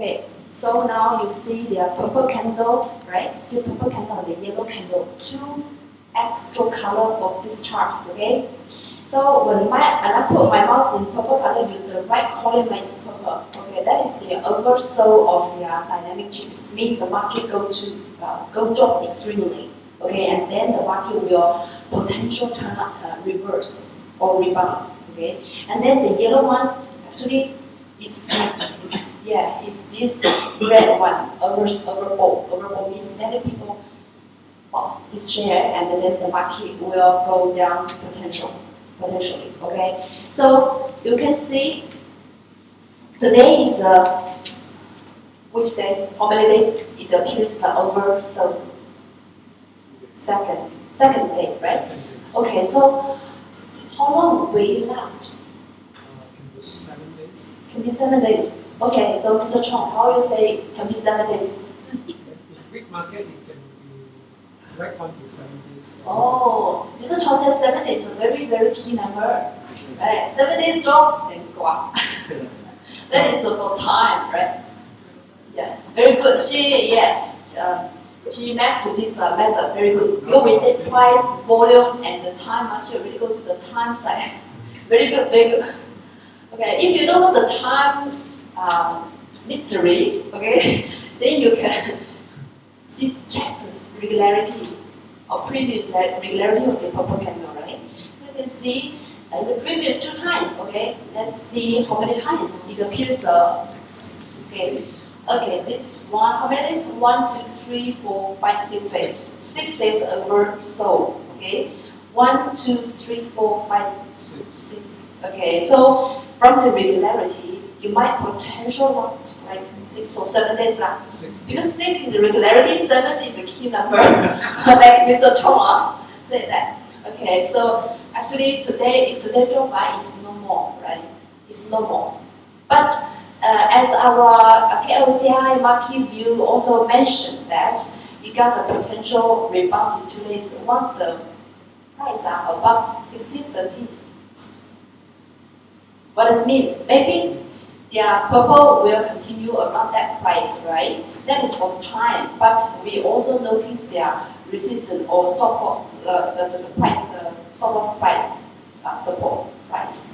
Okay, so now you see the purple candle, right? See purple candle and the yellow candle, two extra color of this chart, okay? So when I put my mouse in purple color, the right column is purple. Okay, that is the oversold of the dynamic chips. Means the market go drop extremely. Okay, and then the market will potential turn up, reverse or rebound. Okay, and then the yellow one actually is is this red one overbought means many people bought this share and then the market will go down potentially. Okay, so you can see today is which day? How many days it appears the oversold? Second day, right? Okay, so how long will it last? Can be 7 days. Can be 7 days. Okay, so Mr. Chong, how you say it can be 7 days? If weak market, it can be right on to 7 days. Oh, Mr. Chong says 7 days is a very, very key number. Right? 7 days drop, then go up. That is about time, right? Yeah, very good. She mastered this method very good. You always say price, volume, and the time. Actually, really go to the time side. Very good, very good. Okay, if you don't know the time mystery, okay, then you can check the regularity or previous regularity of the purple candle, right? So you can see the previous 2 times. Okay, let's see how many times it appears. Okay, this one, how many days? 1, 2, 3, 4, 5, 6 days. 6 days oversold. Okay, 1, 2, 3, 4, 5, 6. Okay, so from the regularity, you might potential last like 6 or 7 days lah. Because 6 is the regularity, 7 is the key number. Like Mr. Chong said that. Okay, so actually today, if today drop by, it's no more, right? It's no more. But as our KLCI market view also mentioned that you got a potential rebound in 2 days once the price are above 16.13. What does it mean? Maybe the purple will continue around that price, right? That is for time, but we also notice their resistance or stop loss, the price, the stop loss price, support price.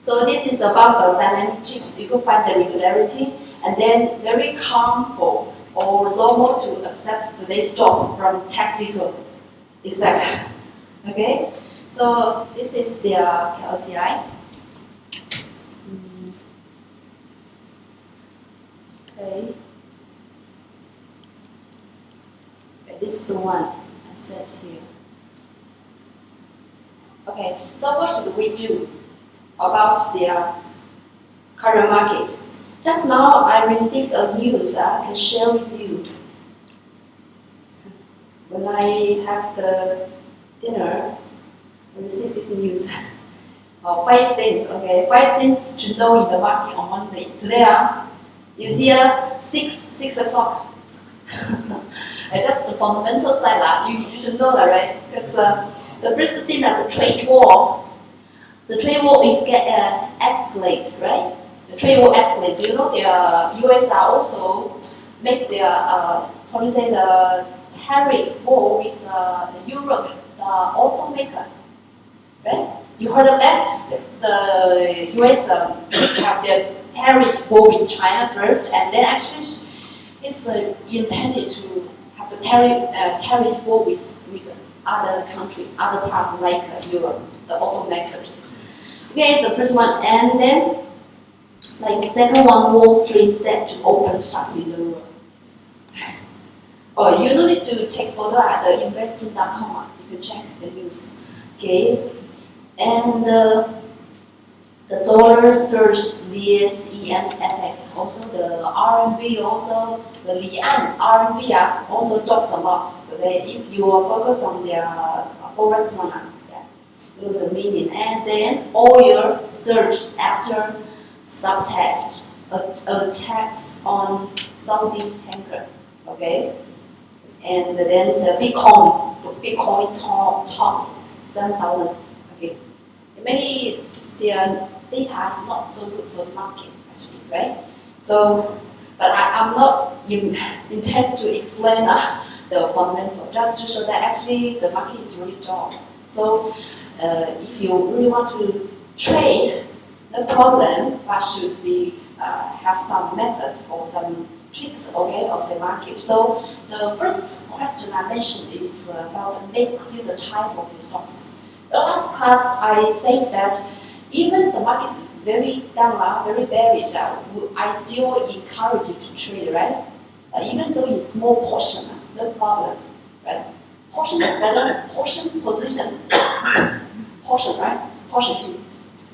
So this is about the dynamic chips. You can find the regularity and then very comfortable or normal to accept today's stop from tactical aspect. Okay, so this is the KLCI. Okay, this is the one I set here. Okay, so what should we do about the current market? Just now I received a news I can share with you. When I have the dinner, I received this news. 5 things, okay, 5 things to know in the market on Monday. Today, you see 6 o'clock. Just the fundamental side, you should know that, right? Because the first thing that the trade war is escalates, right? The trade war escalates. You know, the US are also make their the tariff war with Europe, the automaker, right? You heard of that? The US have their tariff war with China first, and then actually it's intended to have the tariff war with other countries, other parts like Europe, the automakers. Okay, the first one, and then like the second one, Wall Street set to open sharply lower. Or you don't need to take photo at the investing.com. You can check the news. Okay, and the dollar surged vs EM FX. Also the RMB, also the Lian RMB also dropped a lot. Okay, if you are focused on the forex one, you know the meaning. And then oil surged after subtext attacks on Saudi tanker. Okay, and then the Bitcoin tops 7,000. Okay, many their data is not so good for the market actually, right? So, but I'm not intent to explain the fundamental, just to show that actually the market is really dull. So, if you really want to trade, the problem but should be have some method or some tricks, okay, of the market. So the first question I mentioned is about make clear the type of your stocks. The last class I said that even the market is very down, very bearish, I still encourage you to trade, right? Even though it's small portion, no problem, right? Portion is better, portion position, portion, right? Portion,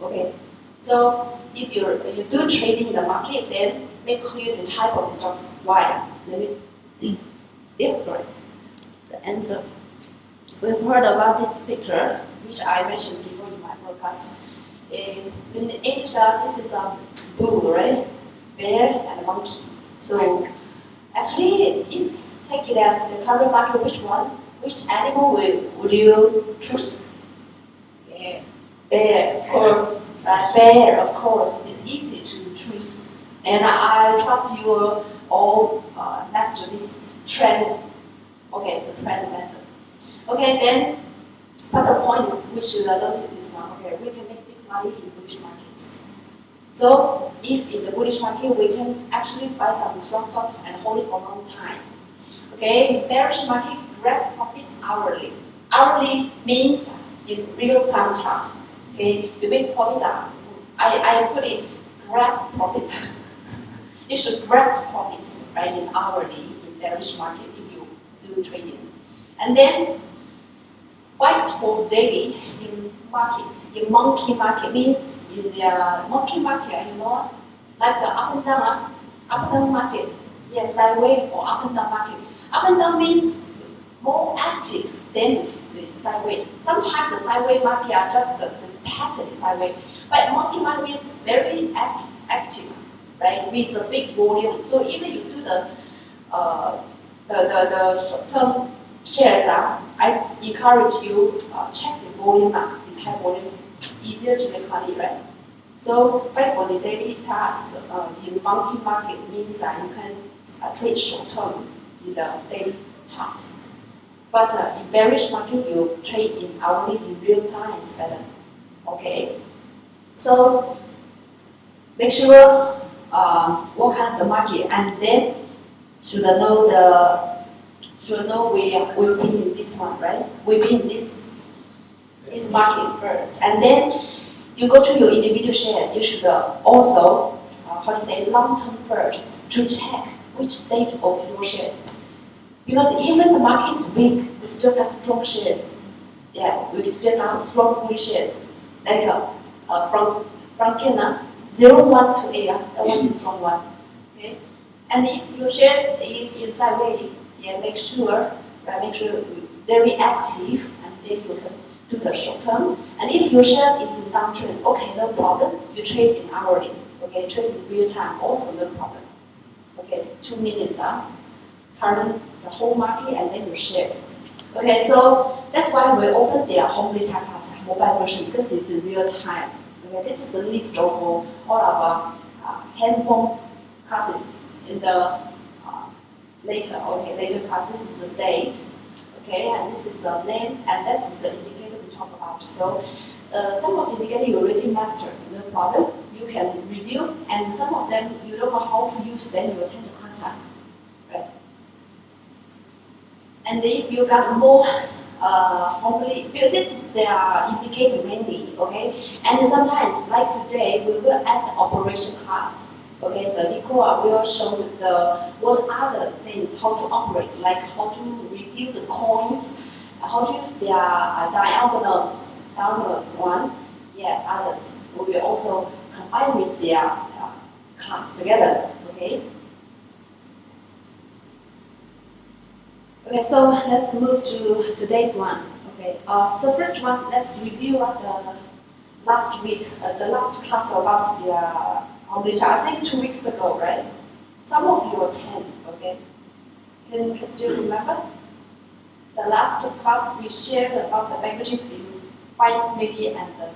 okay. So if you do trading in the market, then make clear the type of stocks. Why? Let me. Sorry. The answer. We've heard about this picture, which I mentioned before in my broadcast. In Asia, this is a bull, right? Bear and a monkey. So actually, if take it as the current market, which animal would you choose? Yeah. Bear, of course. Bear, of course. It's easy to choose. And I trust you all master this trend. Okay, the trend method. Okay, then, but the point is we should notice this one. Okay, we can make big money in bullish markets. So if in the bullish market we can actually buy some strong stocks and hold it for a long time. Okay, in bearish market, grab profits hourly. Hourly means in real time charts. Okay, you make profits. I put it grab profits. You should grab profits, right, in hourly in bearish market if you do trading. And then fight for daily in market. In monkey market means in the monkey market, you know, like the up and down market. Yes, sideways or up and down market. Up and down means more active than the sideways. Sometimes the sideways market are just the pattern is sideways, but monkey market is very active, right? With a big volume. So even you do the short-term shares, I encourage you check the volume. It's high volume, easier to make money, right? So fight for the daily charts in monkey market means you can trade short-term in the daily chart. But in bearish market, you trade in hourly in real time is better. Okay. So make sure what kind of the market, and then should know we've been in this one, right? We've been in this market first, and then you go to your individual shares. You should also long term first to check which state of your shares. Because even the market is weak, we still got strong shares. Yeah, we still got strong bullish shares. Like from Kenya, 0, 1 to 8, that one is strong one. Okay, and if your shares is in sideways, yeah, make sure very active, and then you can do the short term. And if your shares is in downtrend, okay, no problem. You trade in hourly, okay, trade in real time, also no problem. Okay, 2 minutes, current the whole market and then your shares. Okay, so that's why we opened the home data class mobile version, because it's in real time. Okay, this is a list of all our handphone classes in the later classes. This is the date. Okay, and this is the name, and that is the indicator we talk about. So some of the indicator you already mastered, no problem. You can review, and some of them you don't know how to use, then you attend the class. Right? And if you got more because this is their indicator mainly, okay? And sometimes, like today, we will add the operation class. Okay, the Nicola will show what other things, how to operate, like how to review the coins, how to use their diagonals one, yeah, others. We will also combine with their class together, okay? Okay, so let's move to today's one. Okay, so first one, let's review the last week, the last class about the home data. I think 2 weeks ago, right? Some of you attend. Okay, can still remember? The last class we shared about the bank chips in 5 minute and the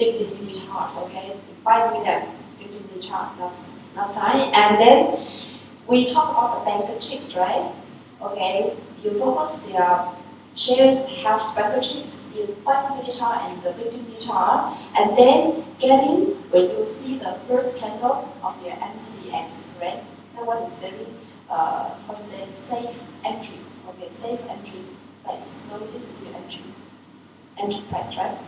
15 minute chart. Okay, 5 minute, 15 minute chart. That's last time. And then we talk about the banker chips, right? Okay, you focus their shares have banker chips in 500 HR and the 15 HR, and then getting when you see the first candle of their MCDX, right? That one is very how to say safe entry. Okay, safe entry price. So this is the entry price, right?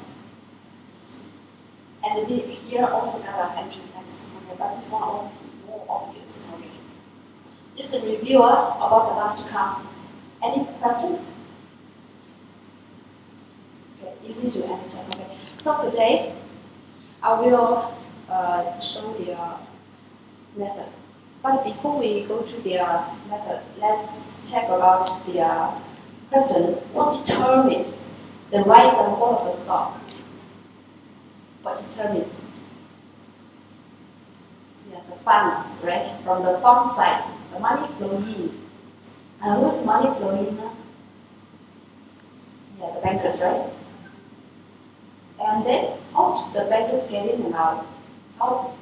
And here also got an entry price. Okay, but this one more obvious. Okay. This is a review about the last class. Any question? Okay, easy to understand. Okay. So today I will show the method. But before we go to the method, let's check about the question. What determines the rise and fall of the stock? What determines the finance, right? From the fund side, the money flow in. And who's money flowing in? The bankers, right? And then out the bankers get in and out. How?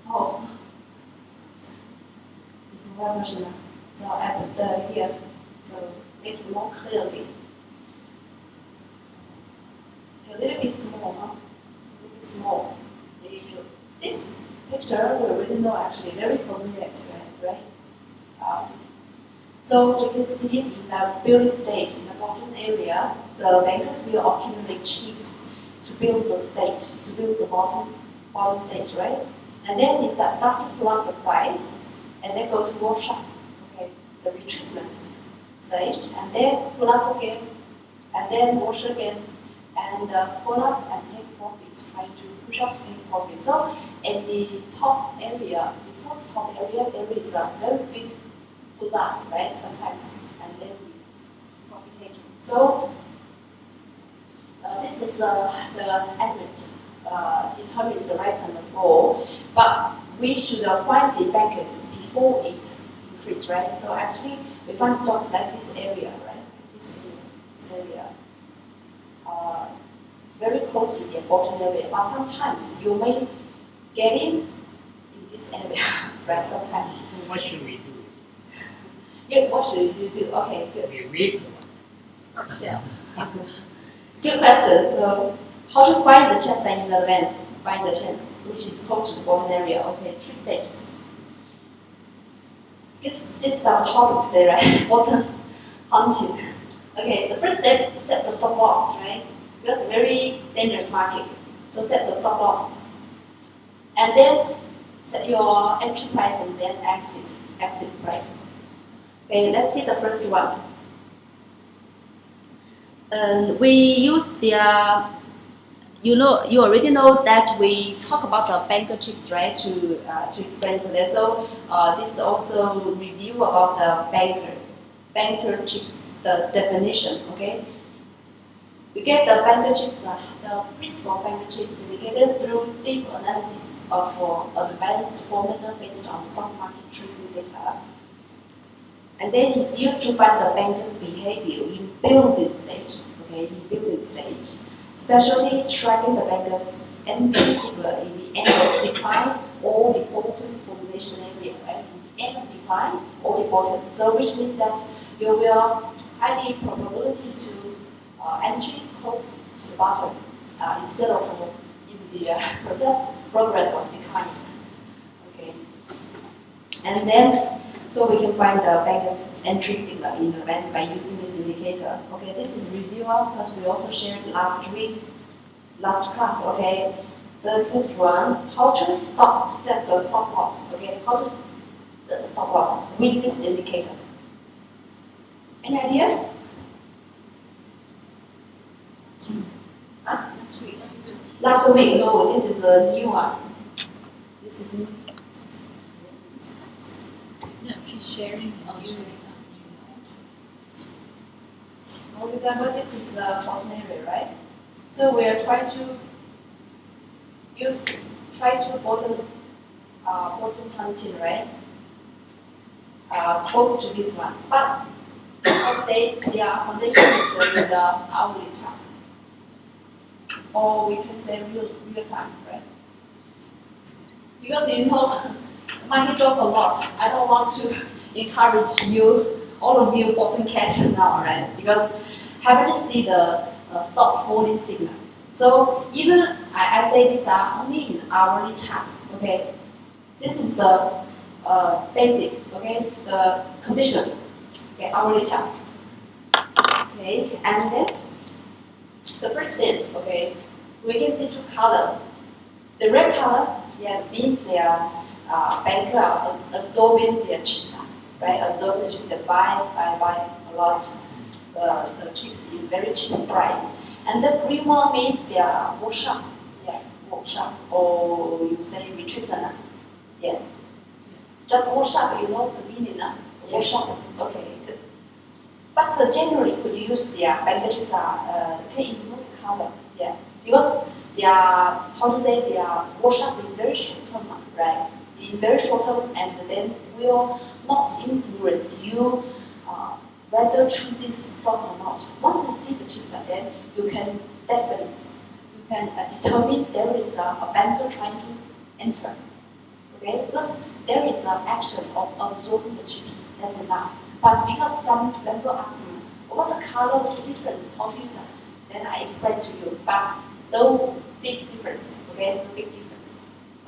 Oh, it's one version. So I put the here, so make it more clearly. A little bit small, huh? A little bit small. This picture we already know actually very familiar to it, right? So we can see in the building stage, in the bottom area, the bankers will accumulate chips to build the stage, to build the bottom stage, right? And then it start to pull up the price, and then go to workshop, okay, the retracement stage, and then pull up again, and then wash again, and pull up and take profit, trying to push up to take profit. So at the top area, before the top area, there is a very big pull up, right? Sometimes, and then profit taking. So this is the element determines the rise and the fall, but we should find the bankers before it increase, right? So actually, we find stocks like this area, right? This area, very close to the bottom area. But sometimes you may get in this area, right? Sometimes. So what should we do? Yeah, what should you do? Okay, good. We wait. Yeah. Good question. So, how to find the chance line in advance? Find the chance, which is close to the bottom area. Okay, 3 steps. This is our topic today, right? Bottom hunting. Okay, the first step, set the stop loss, right? Because it's a very dangerous market. So set the stop loss. And then set your entry price and then exit price. Okay, let's see the first one. We use the, you already know that we talk about the banker chips, right? To explain today. So this is also review about the banker chips, the definition. Okay. We get the banker chips, the principal banker chips indicated through deep analysis of advanced formula based on stock market trading data. And then it's used to find the banker's behavior in building stage, okay, especially tracking the banker's entry signal in the end of decline or the bottom formation area, right? In the end of decline or the bottom. So which means that you will high probability to entry close to the bottom instead of in the progress of decline. Okay, and then. So we can find the banker's entry signal in advance by using this indicator. Okay, this is review because we also shared last class. Okay, the first one, how to set the stop loss. Okay, how to set the stop loss with this indicator. Any idea? Huh? Last week. No, this is a new one. This is new. No, she's sharing. For example, this is the bottom area, right? So we are trying to bottom hunting, right? Close to this one, but I would say their foundation is in the hourly chart. or we can say real time, right? Because you know, market drop a lot. I don't want to encourage you, all of you, bottom cash now, right? Because haven't see the stop falling signal. So even I say these are only in hourly charts, okay? This is the basic, okay? The condition, okay? Hourly chart, okay? And then the first thing, okay? We can see two color. The red color, yeah, means they are banker are absorbing their chips, right? Absorbing the chips, they buy a lot. The chips in very cheap price. And the green one means they are workshop, yeah, workshop, or you say retracement, yeah. Just workshop, you know the meaning, workshop. Okay, good. But generally, could use their banker chips can ignore the color, yeah, because their how to say their workshop is very short term, right? In very short term, and then will not influence you whether choose this stock or not. Once you see the chips are there, you can determine there is a banker trying to enter. Okay, because there is an action of absorbing the chips. That's enough. But because some banker ask me, what the color is different, how to use it, then I explain to you. But no big difference. Okay, no big difference.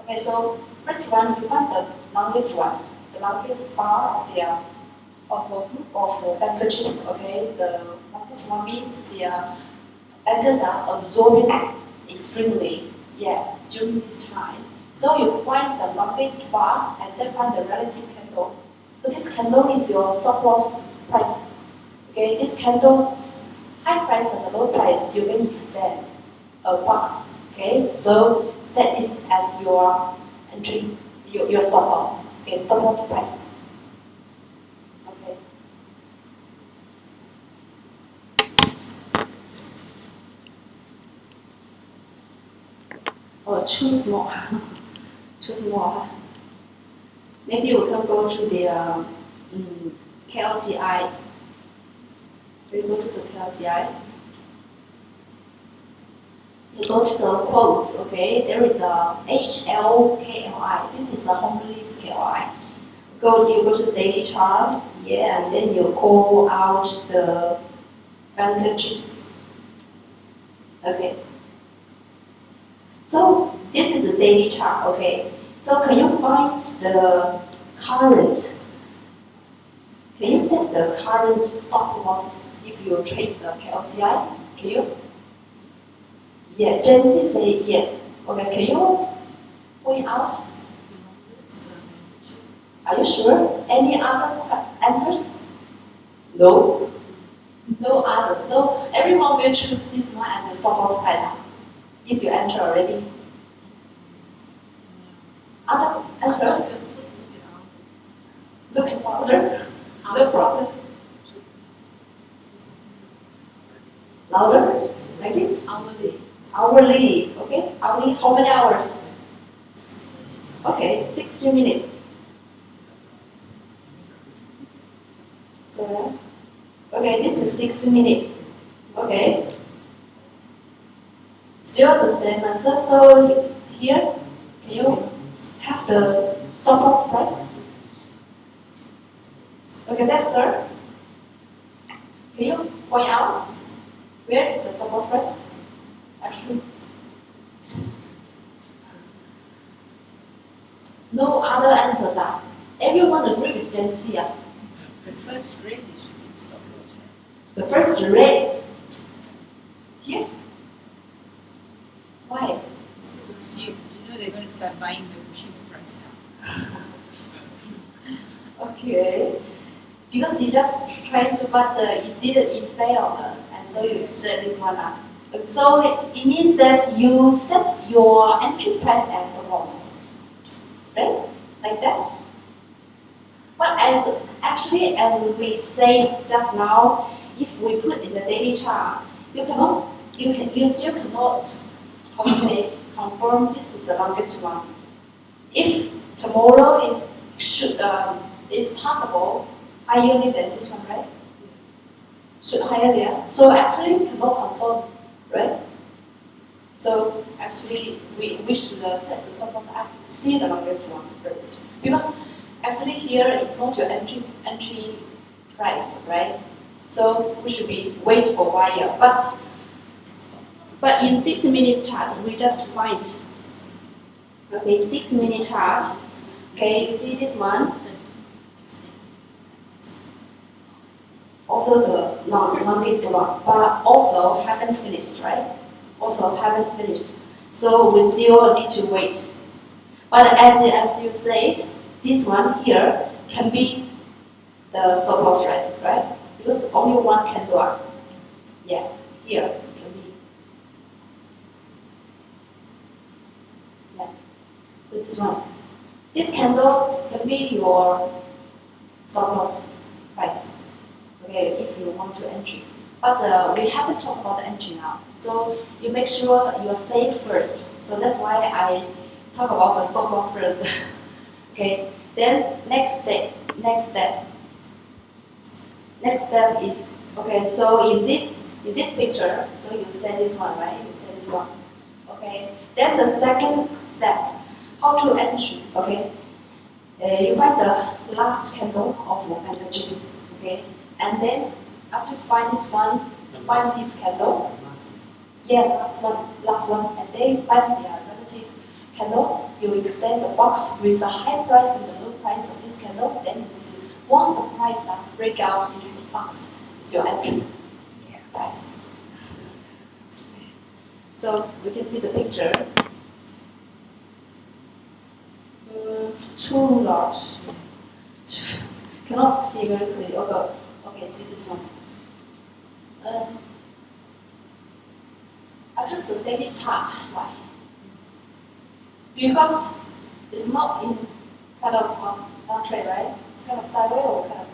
Okay, so first one, you find the longest one, the longest bar of their of a group of banker chips. Okay, the longest one means the bankers are absorbing extremely, yeah, during this time. So you find the longest bar and then find the relative candle. So this candle is your stop loss price. Okay, this candle's high price and the low price you can extend a box. Okay, so set this as your entry, your stop loss. Okay, stop loss price. Okay. Or choose more. Choose more. Maybe we can go to the KLCI. We go to the KLCI. You go to the quotes, okay? There is a HLKLI. This is a home release KLI. You go to the daily chart, yeah, and then you call out the banker chips. Okay. So this is the daily chart, okay? So can you find the current? Can you set the current stop loss if you trade the KLCI? Can you? Yeah, Jency say yeah. Okay, can you point out? Are you sure? Any other answers? No? No other. So everyone will choose this one as the stop loss price if you enter already. Other answers? Look louder. No problem. Louder? Like this? Hourly. Hourly. Okay? Hourly, how many hours? Okay, 60 minutes. So, okay, this is 60 minutes. Okay. Still the same answer. So here, you have the stop loss price. Okay, that's sir. Can you point out where is the stop loss price? Actually, no other answers are. Everyone agree with Jency. The first red is stop loss, right? The first red here. Why? So you know they're going to start buying the machine price now. Okay. Because you just trying to, but it failed, and so you set this one up. So it means that you set your entry price as the loss, right? Like that. But as we say just now, if we put in the daily chart, you still cannot, how to say, confirm this is the longest one. If tomorrow is possible higher than this one, right? Should higher there. So actually you cannot confirm, right? So actually, we should set the stop loss after see the longest one first, because actually here is not your entry price, right? So we should be wait for a while, but in 6 minutes chart we just find, okay, 6 minute chart. Okay, you see this one, also the longest one, but also haven't finished, right? Also haven't finished. So we still need to wait. But as you said, this one here can be the stop loss price, right? Because only one candle. Yeah, here can be. Yeah. So this one. This candle can be your stop loss price. Okay, if you want to entry. But we haven't talked about the entry now. So you make sure you're safe first. So that's why I talk about the stop loss first. Okay. Then next step is, okay. So in this picture, so you set this one, right? You set this one. Okay. Then the second step, how to entry. Okay. You find the last candle of Mocha chips. Okay. And then after find this one, find this candle. Yeah, last one, and then find their relative candle. You extend the box with the high price and the low price of this candle. Then once the price break out this box, is your entry price. So we can see the picture. Too large. Cannot see very clearly. Okay, see this one. I just the daily chart. Why? Because it's not in kind of downtrend, right? It's kind of sideways or kind of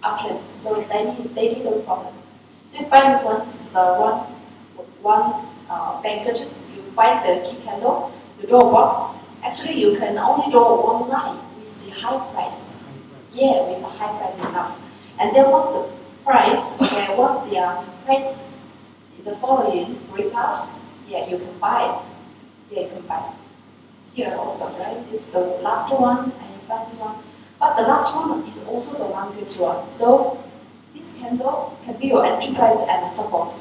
uptrend. So daily no problem. So you find this one. This is the one banker chips. You find the key candle. You draw a box. Actually, you can only draw one line with the high price. Yeah, with the high price enough. And then once the price, okay, once the price in the following breakout, yeah, you can buy. Yeah, you can buy. Here also, right? This is the last one, and you find this one. But the last one is also the longest one. So this candle can be your entry price and the stop loss.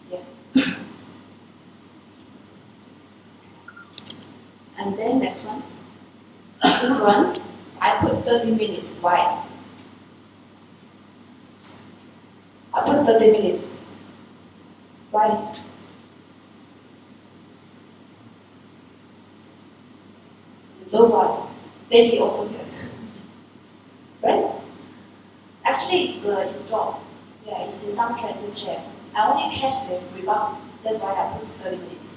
Yeah. And then next one. This one, I put 30 minutes. Why? I put 30 minutes. Why? No why. Daily also can. Right? Actually, it's in drop. Yeah, it's in downtrend this share. I only catch the rebound. That's why I put 30 minutes.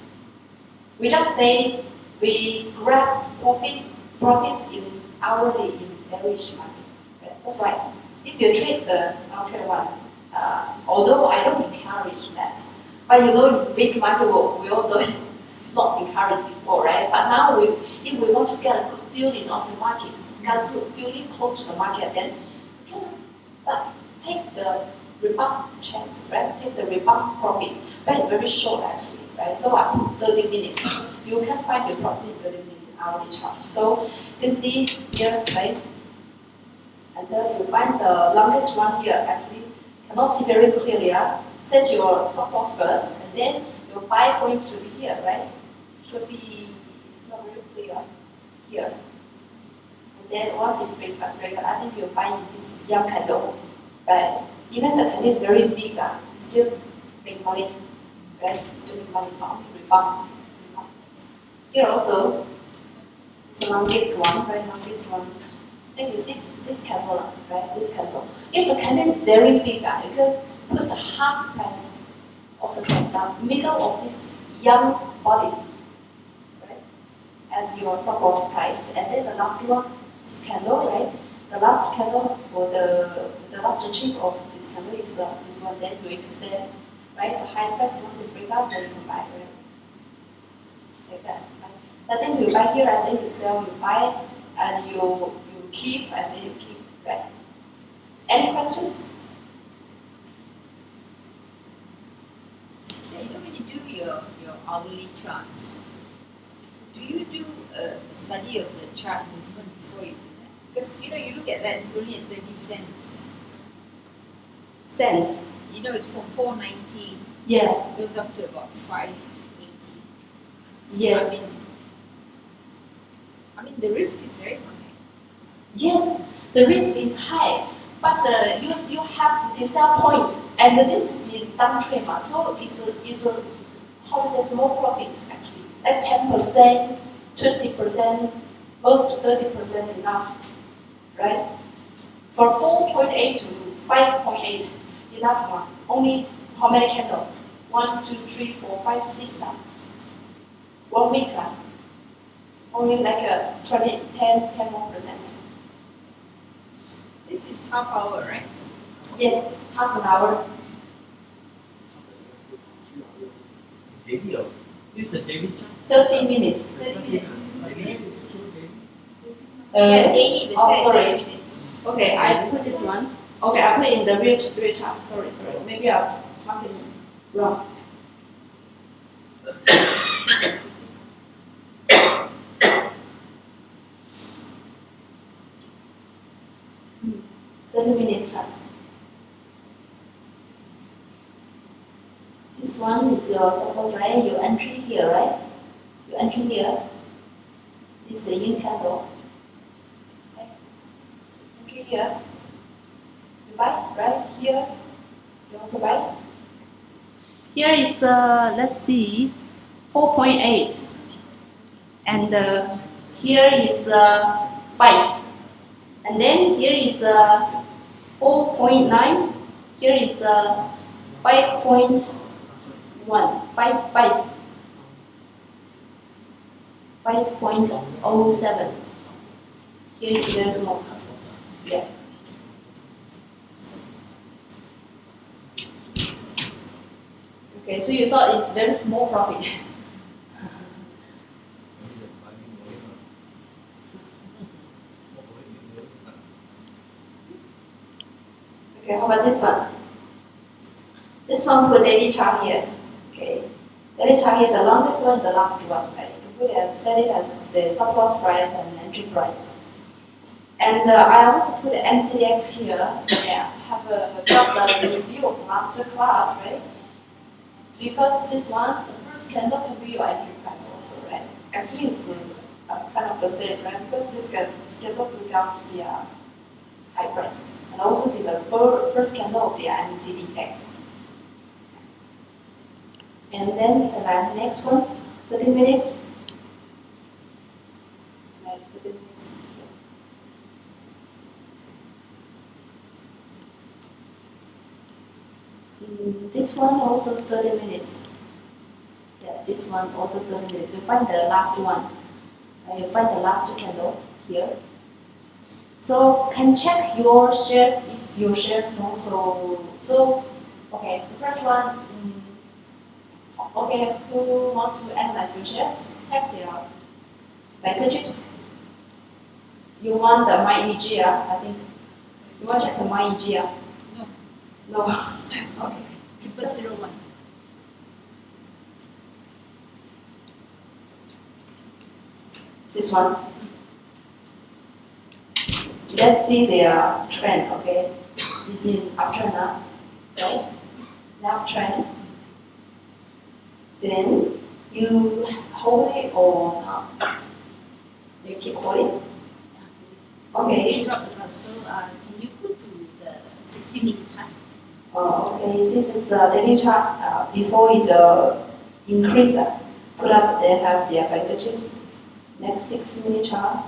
We just say we grab profits in hourly in bearish market. Right? That's why if you trade the downtrend one, although I don't encourage that, but you know in weak market we also not encouraged before, right? But now if we want to get a good feeling of the market, get a good feeling close to the market, then we can take the rebound chance, right? Take the rebound profit, but very short actually, right? So I put 30 minutes. You can find the profit in 30 minutes in hourly chart. So you can see here, right? And then you find the longest one here. Actually, cannot see very clearly. Set your stop loss first, and then your buy point should be here, right? Should be not very clear here. And then once it break up, I think you buy in this young candle, right? Even the candle is very big, you still make money, right? Still make money, not only rebound. Here also, it's the longest one, right? Longest one. I think this candle, right? This candle. If the candle is very big, you can put the half price also can down middle of this young body, right? As your stop loss price, and then the last one, this candle, right? The last candle for the last chip of this candle is this one. Then you extend, right? The high price once it break out, then you can buy, right? Like that. Right? Then you buy here, and then you sell, you buy, and you keep, and then you keep, right? Any questions? Yeah, you know when you do your hourly charts. Do you do a study of the chart movement before you do that? Because you look at that, it's only at 30 cents. Cents. It's from 4.90, Yeah. goes up to about 5.80. Yes. I mean, the risk is very high. Yes, the risk is high, but you have the sell point, and this is the downtrend, so it's a how to say small profit actually. At 10%, 20%, most 30% enough, right? For 4.8 to 5.8, enough one. Only how many candles? 1, 2, 3, 4, 5, 6. 1 week. Only like 10 more percent. This is half hour, right? Yes, half an hour. Daily or This is a daily chart. 30 minutes. 30 minutes. Daily is true daily. Yeah, daily, but Oh, say sorry. 30 minutes. Okay, I put this one. Okay, I put in the real chart. Sorry. Maybe I'll mark it wrong. Hmm, 30 minutes chart. This one is your suppose, right? You entry here, right? You entry here. This is the yin candle. Okay. Entry here. You buy, right? Here. You also buy. Here is let's see, 4.8, and here is 5, and then here is 4.9. Here is 5.1, 5.07. Here is very small. Yeah. Okay, so you thought it's very small profit. Okay, how about this one? This one put daily chart here. Okay, daily chart here, the longest one, the last one. Right? You can put it as, set it as the stop loss price and entry price. And I also put the MCX here. Yeah, have got the review of master class, right? Because this one, the first candle can be your entry price also, right? Actually, it's kind of the same, right? Because this candle will count the high price, and also the first candle of the MCDX. And then the next one, 30 minutes. 30 minutes. This one also 30 minutes. Yeah, this one also 30 minutes. You find the last one. You find the last candle here. So can check your shares if your shares also. So okay, the first one. Okay, who want to analyze your shares? Check their banker chips. You want the MyEG, I think. You want to check the MyEG? No. No. Okay. 0001. This one. Let's see their trend, okay? It's in uptrend now, right? The uptrend. Then you hold it or not? You keep holding? Okay. They dropped a lot, so can you put to the 60-minute chart? Okay, this is the daily chart. Before it increase, put up, they have their banker chips. Next 60-minute chart.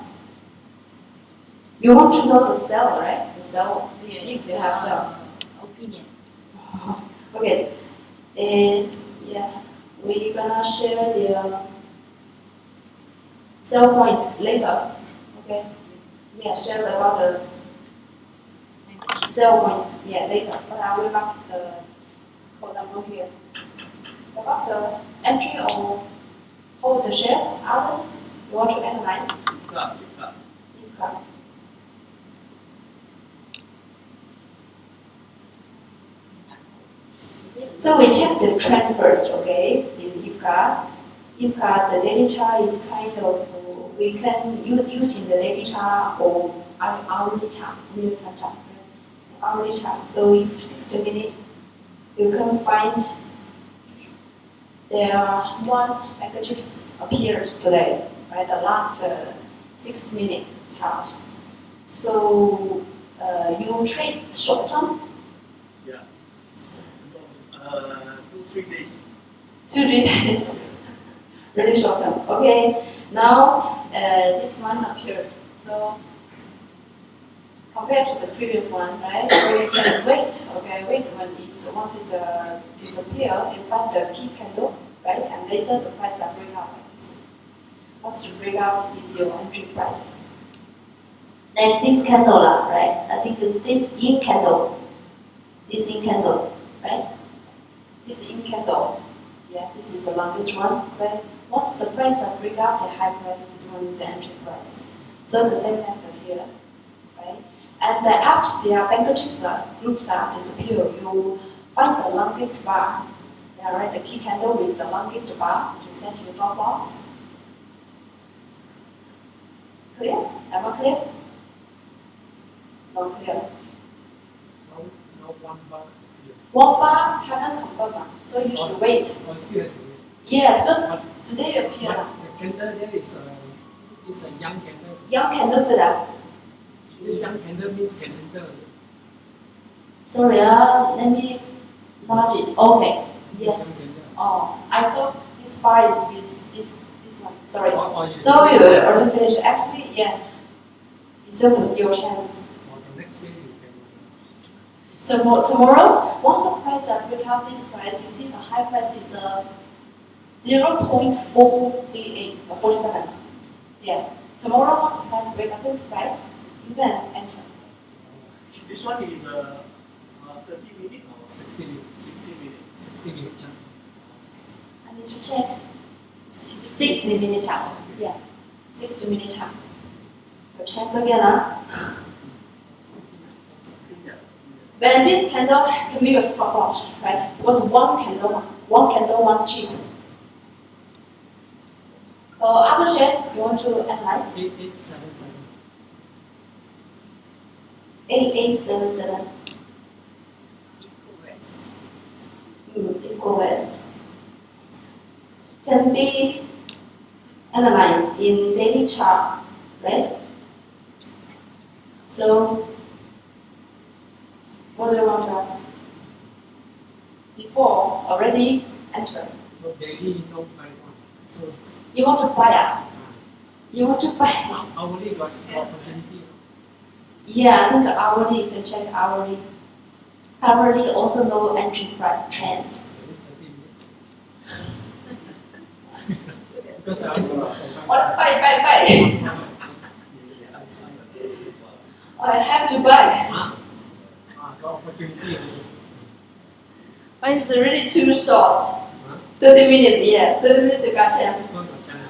You want to know the sell, right? The sell, Yeah, if it's you have sell. opinion. Okay, and yeah, we're gonna share the sell point later. Okay, yeah, share about the sell point, yeah, later. But I will mark the code number here. About the entry or hold the shares, others you want to analyze. Okay. So we check the trend first, okay? If If the daily chart is kind of, we can use in the daily chart or hourly chart, real-time chart, right? Hourly chart. So if 60 minutes, you can find there are one handkerchief appeared today, right? The last 6 minute chart. So you trade short term. Yeah. 2-3 days. 2-3 days, really short term. Okay, now this one appeared. So compared to the previous one, right? So you can wait. Okay, wait when once it disappear, then find the key candle, right? And later the price will break out like this one. Once you break out is your entry price. Then this candle, right? I think it's this in candle. This in candle, right? This in candle. Yeah, this is the longest one, right? Once the price are break out, the high price, this one is the entry price. So the same method here, right? And after their handkerchiefs groups are disappear, you find the longest bar. Yeah, right? The key candle with the longest bar to set your stop loss. Clear? Am I clear? Not clear. Now one bar. One bar haven't confirmed, so you should wait. Or still have to wait. Yeah, because today appear But the candle there is a young candle. young candle good. Young candle means can enter. Sorry, let me enlarge it. Okay, yes. Young candle. Oh, I thought this bar is with this one. Sorry. Or you Sorry, we already finished. Actually, yeah. It's your chance. or the next day you can. Tomorrow, once the price break out this price, you see the high price is 0.488 or 47. Yeah. Tomorrow, once the price break out this price, you can enter. This one is 30 minutes or 60 minutes. 60 minutes. 60 minutes. I need to check. 60 minutes chart. Yeah. 60 minutes chart. Your chance again, When this candle can be a stop loss, right? Because one candle, one chip. Other shares you want to analyze? 8877. 8877. Eco-West. Eco-West. Can be analyzed in daily chart, right? So, what do you want to ask? Before already entered. So daily no buy one. So You want to buy? You want to buy? hourly got opportunity. Yeah, I think hourly, you can check hourly. Hourly also no entry price trends. 30 minutes. Because I want to What buy? I have to buy. got opportunity. But it's really too short. 30 minutes, yeah. 30 minutes you got chance. So got chance.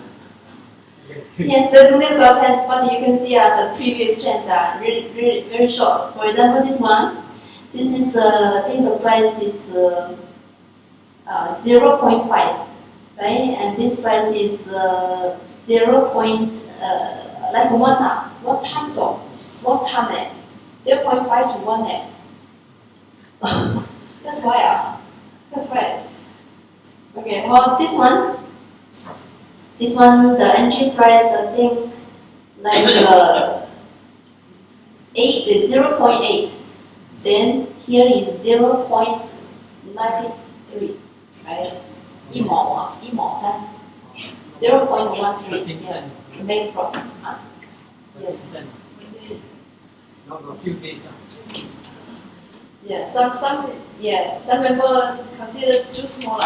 Yeah, 30 minutes got chance, but you can see the previous trends are really very short. For example, this one, this is, I think the price is 0.5, right? And this price is 0. Like what time so? What time eh? 0.5 to 1 eh? That's why That's why. Okay, well this one, the entry price I think like 0.8. Then here is 0.93, right? 1.3. 0.13. Yeah. To make profit. Yes. Not a few days. Yeah, some people consider it's too small.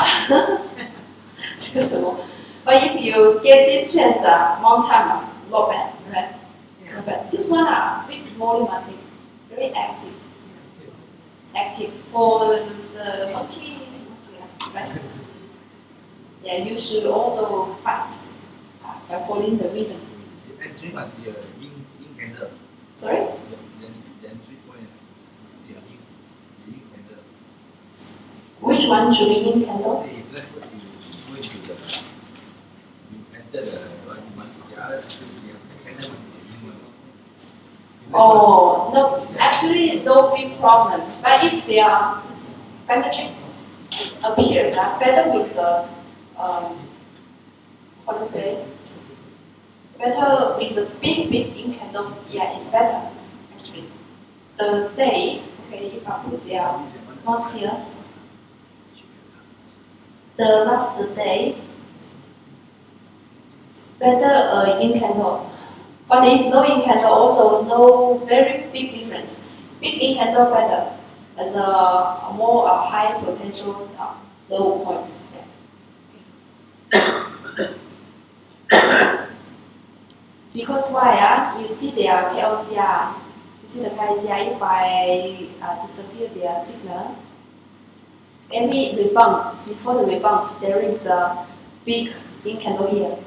Too small. But if you get this chance one time, not bad, right? Yeah. Not bad. This one big volumatic, very active. Active for the monkey, right? Yeah, you should also fast by following the rhythm. The entry must be a yin candle. Sorry? The entry point must be a yin candle. Which one should be in candle? Say if let's put you go into Oh, no, actually no big problem. But if their bank chips appears better with how to say, better with a big ink candle, yeah, it's better actually. The day, okay, if I put their mouse here, the last day, better ink candle. But if no ink candle, also no very big difference. Big ink candle better as a more high potential low point. Yeah. Because why? You see their KLCR. You see the KLCR. If I disappear their signal, every rebound before the rebound there is a big ink candle here.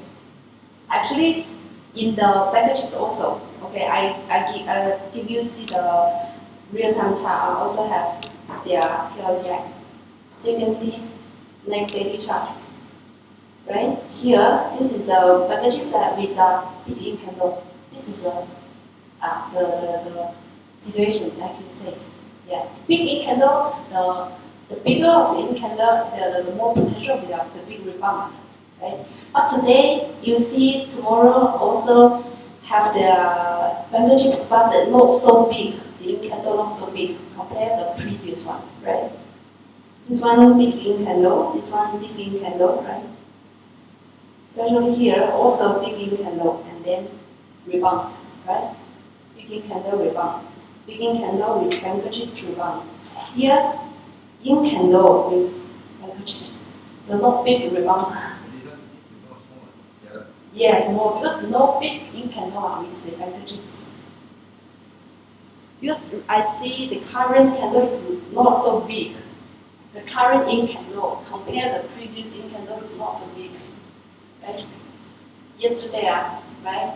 Actually, in the bank chips also, okay, I give you see the real-time chart. I also have their KLCI. So you can see next daily chart. Right? Here, this is the bank chips with a big ink candle. This is the situation, like you said. Yeah. Big ink candle, the bigger of the ink candle, the more potential of the big rebound. Right? But today, you see tomorrow also have the bank chips, but not so big. The ink candle not so big compared to the previous one, right? This one big ink candle, this one big ink candle, right? Especially here, also big ink candle and then rebound, right? Big ink candle rebound. Big ink candle with bank chips rebound. Here, ink candle with bank chips. So not big rebound. Yes, more because no big ink candle with the bank chips. Because I see the current candle is not so big. The current ink candle compared to the previous ink candle is not so big. Right? Yesterday, right?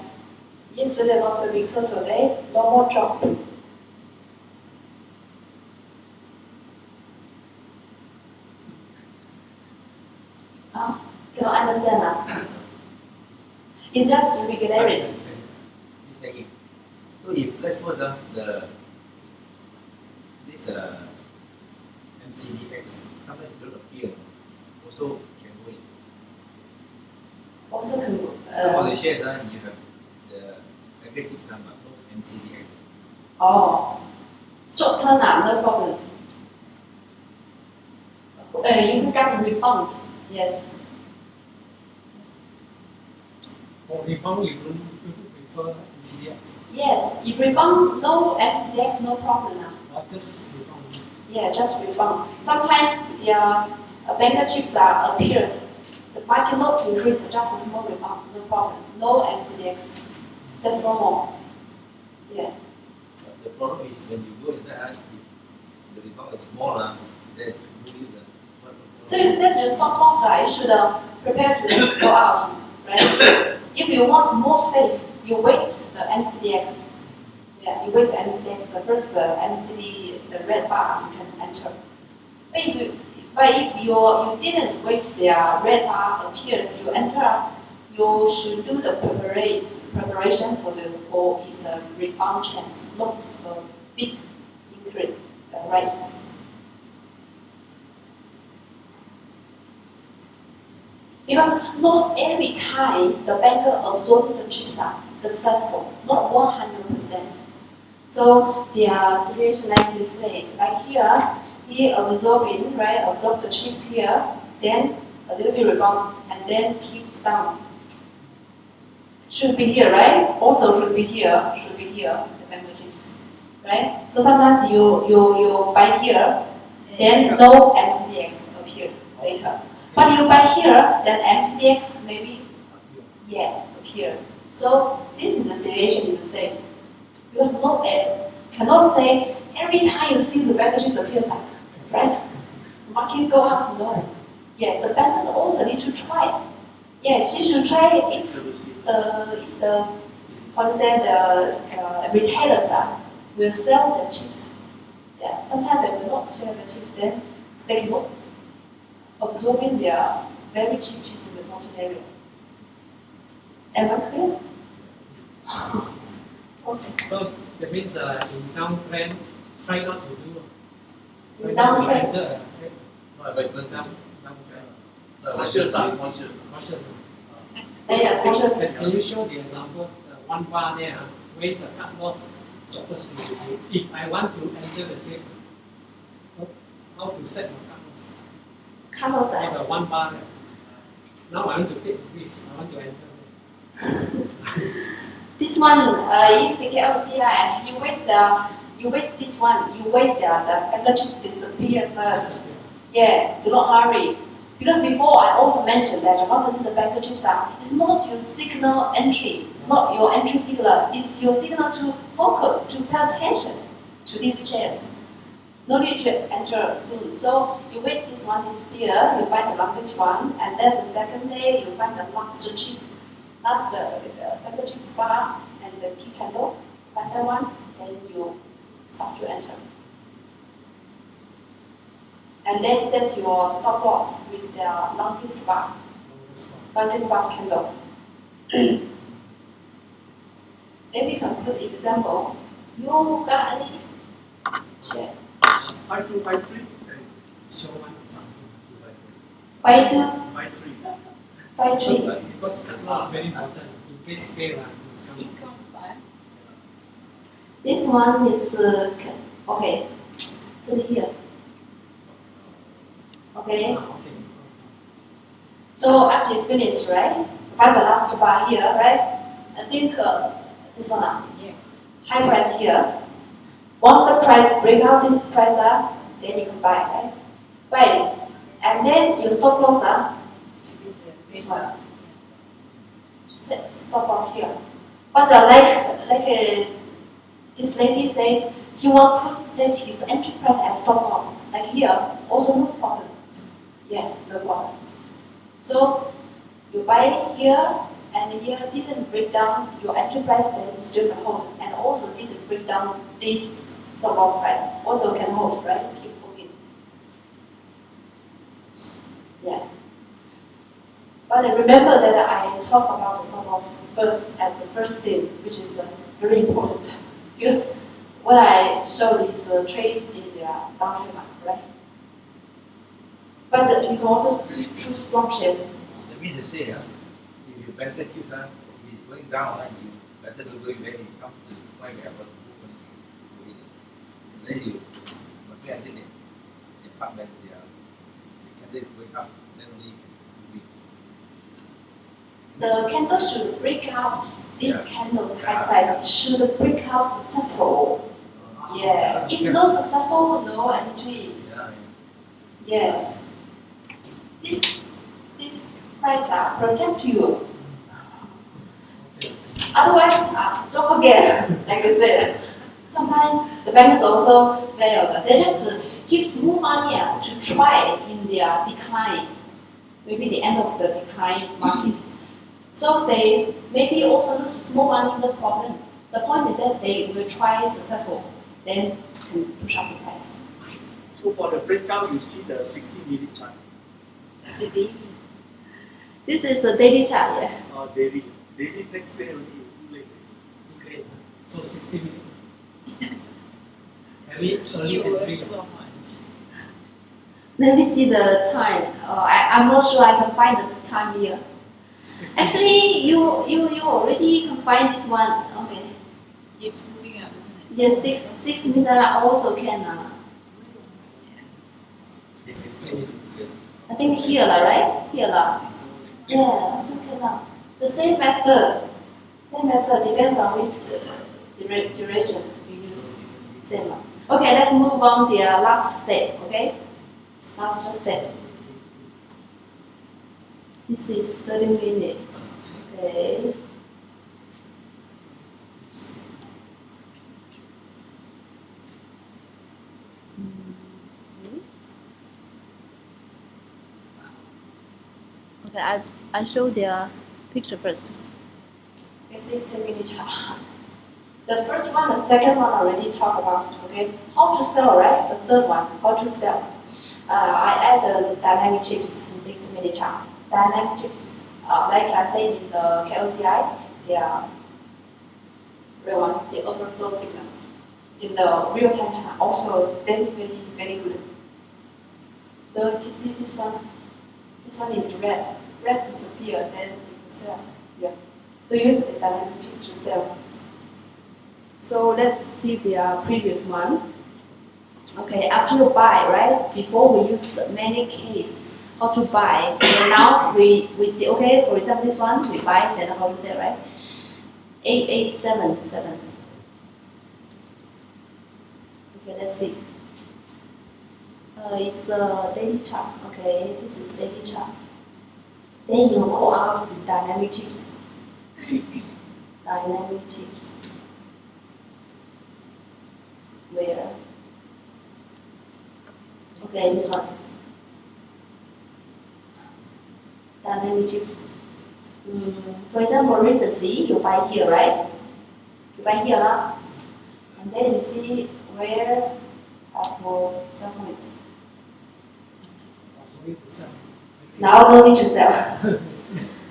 Yesterday not so big, so today no more drop. Cannot understand that. It's just regularity. So if let's suppose this MCDX sometimes don't appear, also can go in. Also can Some of the shares you have the aggregate sum but no MCDX. Oh, short term no problem. You can get rebound. Yes. For rebound, you don't prefer MCDX. Yes. If rebound, no MCX, no problem now. Just rebound. Yeah, just rebound. Sometimes their bank chips are appeared. The market not increase, just a small rebound, no problem. No MCDX. That's normal. Yeah. The problem is when you go in there, the rebound is smaller, there's really So you set your stop loss, you should prepare to go out, right? If you want more safe, you wait the MCDX. Yeah, you wait the MCDX, the first MCD, the red bar, you can enter. But if you didn't wait their red bar appears, you enter, you should do the preparation for its rebound chance, not a big increase, rise. Because not every time the banker absorbs the chips are successful, not 100%. So their situation, like you said, like here, he absorbing, right? Absorb the chips here, then a little bit rebound, and then keep down. Should be here, right? Also should be here, the banker chips, right? So sometimes you buy here, then no MCDX appeared later. But you buy here, then MCDX maybe, appear. So this is the situation you say. Because cannot say every time you see the bankers appears like press, market go up, no. Yeah, the bankers also need to try. Yeah, she should try if the retailers will sell the chips. Yeah, sometimes they will not sell the chips, then they cannot absorbing their very cheap chips in the area. Am I clear? Okay. So that means in downtrend, try not to do. In Try not to downtrend? enter a trade. No investment. Downtrend. Cautious, cautious. Cautious. Yeah, cautious. Can you show the example? One bar there, where is the cut loss supposed to be? If I want to enter the trade, so how to set my cut loss? Candles For the one bar there. Now I want to take risk. I want to enter there. This one, if the KLCI, you wait this one, you wait the energy disappear first. Yeah, do not hurry. Because before I also mentioned that once you see the banker chips are, it's not your signal entry, it's not your entry signal, it's your signal to focus, to pay attention to these shares. No need to enter soon. So you wait this one disappear, you find the longest one, and then the second day you find the last chip, banker chips bar and the key candle, find that one, then you start to enter. And then set your stop loss with the longest bar, longest bar candle. Maybe you can put example. You got any share? 5253. Show one example. 52, 53. 53. Because cut loss is very important. In case fail, it's coming. Income fund. This one is okay. Put it here. Okay. Okay. So after you finish, right? Find the last bar here, right? I think this one, Yeah. high price here. Once the price break out this price up, then you can buy, right? Buy, and then you stop loss Should be the this better. one. Set stop loss here. But this lady said he want to set his entry price as stop loss. Like here, also no problem. Yeah, no problem. So you buy here and here didn't break down your entry price and you still can hold, and also didn't break down this stop loss price, also can hold, right? Keep holding. Yeah. But remember that I talk about the stop loss first at the first day, which is very important, because what I showed is trade in the downtrend market, right? But you can also choose strong shares. That means to say, if you better choose, if it's going down, you better do going when it comes to the point where movement is going. Then you must be until the part when the candle is going up, then only you The candle should break out this Yeah. candle's high price. Should break out successful. Yeah. If no successful, no entry. Yeah. Yeah. This price protect you. Okay. Otherwise, don't forget. Like I said, sometimes the bankers also fail. They just give small money to try in their decline, maybe the end of the decline market. So they maybe also lose small money, no problem. The point is that they will try successful, then can push up the price. So for the breakout, you see the 60-minute chart It's a daily. This is the daily chart, yeah. or daily. Daily next day only you do like Great. So 60 minutes. Early You entry. work so much. Let me see the time. I'm not sure I can find the time here. 60 Actually, you already can find this one. Okay. It's moving up, isn't it? Yes, 6 meters also can. 60 minutes. I think here lah, right? Here lah. Yeah, also can lah. The same method. Same method depends on which duration you use. Same lah. Okay, let's move on to the last step. Okay, last step. This is 30 minutes. Okay. Okay, I show their picture first. Is this the mini chart? The first one, the second one already talked about. Okay, how to sell, right? The third one, how to sell. I add the dynamic chips in this mini chart. Dynamic chips like I said in the KOCI, they are red one, the overflow signal. In the real-time chart, also very good. So you can see this one. This one is red. Red disappear, then you can sell. Yeah. So use the dynamic chips to sell. So let's see the previous one. Okay, after you buy, right? Before we use many case how to buy. And now we see, okay, for example, this one we buy, then how to sell, right? 8877. Okay, let's see. It's a daily chart. Okay, this is daily chart. Then you call out the dynamic chips. Dynamic chips. Where? Okay, this one. Dynamic chips. For example, recently you buy here, right? You buy here, huh? And then you see where Apple sell point. Now no need to sell.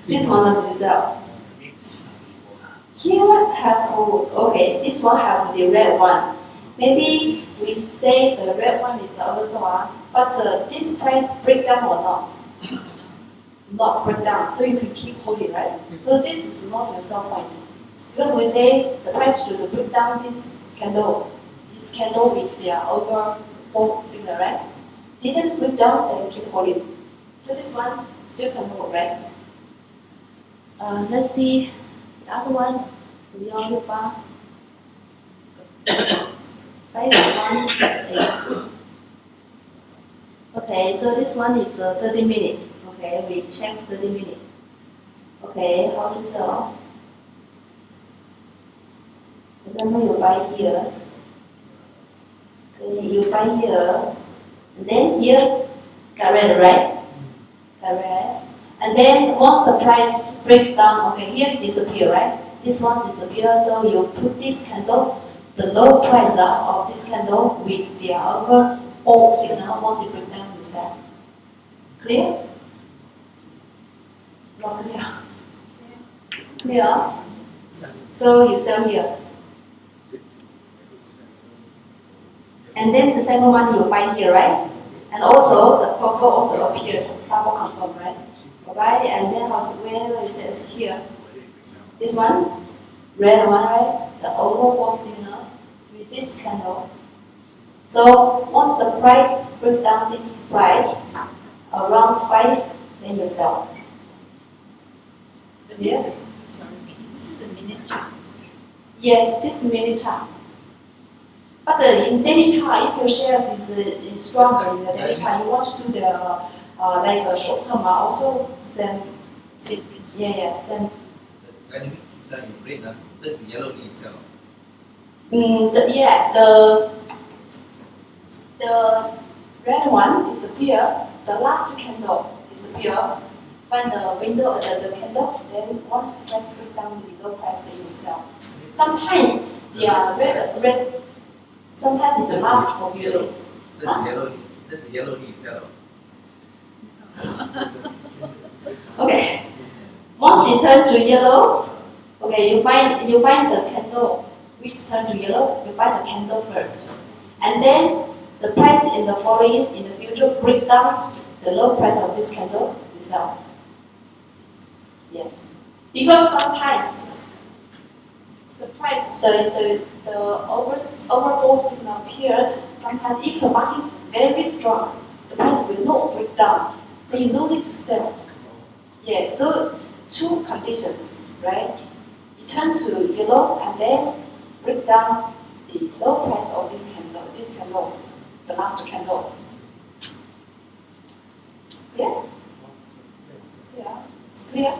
This one no need to sell. Here have okay, this one have the red one. Maybe we say the red one is also but this price break down or not? Not break down, so you can keep holding, right? So this is not your sell point. Because we say the price should break down this candle. This candle is their overbought signal, right? Didn't break down, then keep holding. So this one still can hold, right? Let's see the other one. Real bar. 5168. Okay, so this one is 30 minutes. Okay, we check 30 minutes. Okay, how to sell? Example, you buy here. Okay, you buy here. And then here, got red, right? Got red. And then once the price break down, okay, here it disappear, right? This one disappear, so you put this candle, the low price of this candle with the overall signal. Once it break down, you sell. Clear? Not clear. Clear? So you sell here. And then the second one you buy here, right? And also the purple also appeared, double confirm, right? Buy and then where it says here. This one, red one, right? The overall signal with this candle. So once the price break down this price around 5, then you sell. But this, sorry, this is a minute chart. Yes, this is minute chart. But in daily chart, if your shares is stronger in the daily chart, you want to do the like a short term also same. Same principle. Yeah, same. Dynamic chips are in red, turn to yellow in itself. The red one disappear. The last candle disappear. Find the window, the candle. Then once the price break down the below price, then you sell. Sometimes they are red. Sometimes it lasts for few days. Turn to yellow in itself. Okay. Once it turns to yellow, okay, you find the candle which turn to yellow. You buy the candle first, and then the price in the following in the future break down the low price of this candle. You sell. Yes, because sometimes the price the overall signal appeared. Sometimes if the market is very strong, the price will not break down. Then you don't need to sell. Yeah, so two conditions, right? It turns to yellow and then break down the low price of this candle, the last candle. Yeah? Yeah. Clear?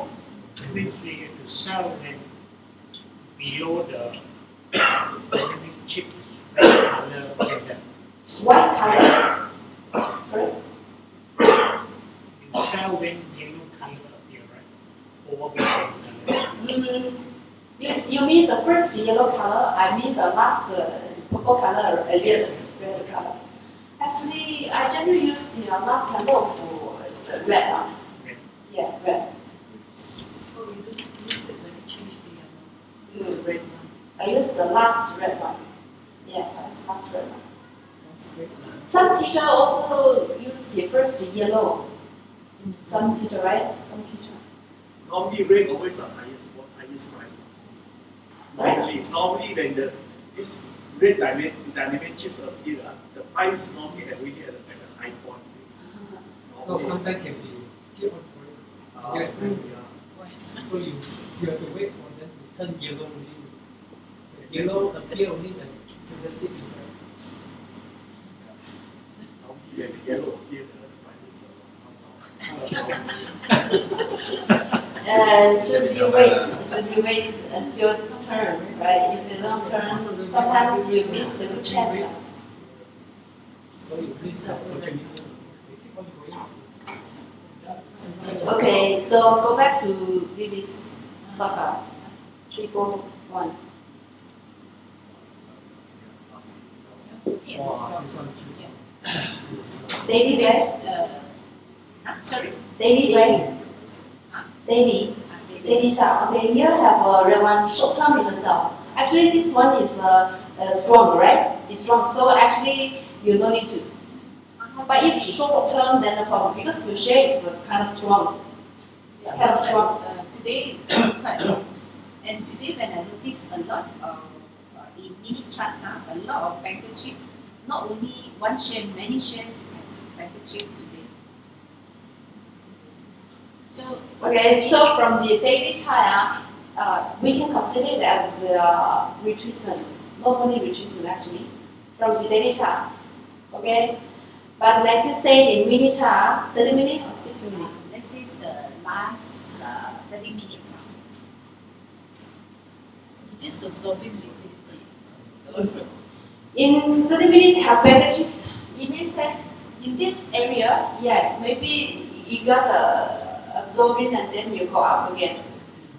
Means we have to sell them below the dynamic chip color candle. White color. Sorry? You sell when yellow color appear, right? Over color. You mean the first yellow color? I mean the last purple color, earlier red color. Actually, I generally use the last candle for the red one. Red. Yeah, red. I use the last red one. Yeah, I use last red one. That's great. Some teacher also use the first yellow. Some teacher, right? Some teacher. Normally red always the highest price. Normally when this red dynamic chips appear, the price normally already at a high point. So sometimes can be keep on going. So you have to wait for them to turn yellow only. The yellow appear only when the stick is Normally when the yellow appear, the price is And should you wait until it's turn, right? If you don't turn, sometimes you miss the good chance. so you miss the opportunity. They keep on going. Okay, so go back to Lily's stock 341. Wow, this one too. Daily bread, Sorry? daily bread, daily chart. Okay, here I have a red one, short term in itself. Actually, this one is strong, right? It's strong, so actually you don't need to. But if short term, then no problem because your share is kind of strong. Kind of strong. Today, quite a lot. And today, when I notice a lot of in mini charts, a lot of banker chip, not only one share, many shares have banker chip today. So, Okay, so from the daily chart, we can consider it as the retracement, normally retracement actually, from the daily chart. Okay, but like you said in mini chart, 30 minutes or 60 minutes. let's say it's the last 30 minutes. Just absorbing liquidity. In 30 minutes, have banker chips. It means that in this area, yeah, maybe you got absorbing and then you go up again.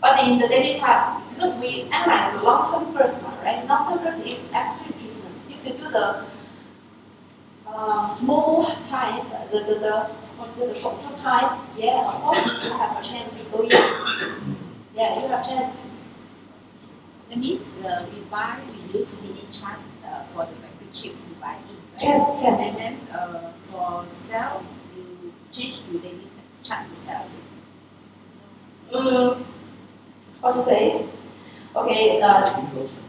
But in the daily chart, because we analyze the long term first, right? Long term first is actually retracement. If you do the small time, the short term time, yeah, of course you have a chance to go in. Yeah, you have chance. That means we use mini chart for the banker chip to buy in, right? Can. And then for sell, you change to daily chart to sell. How to say? Okay,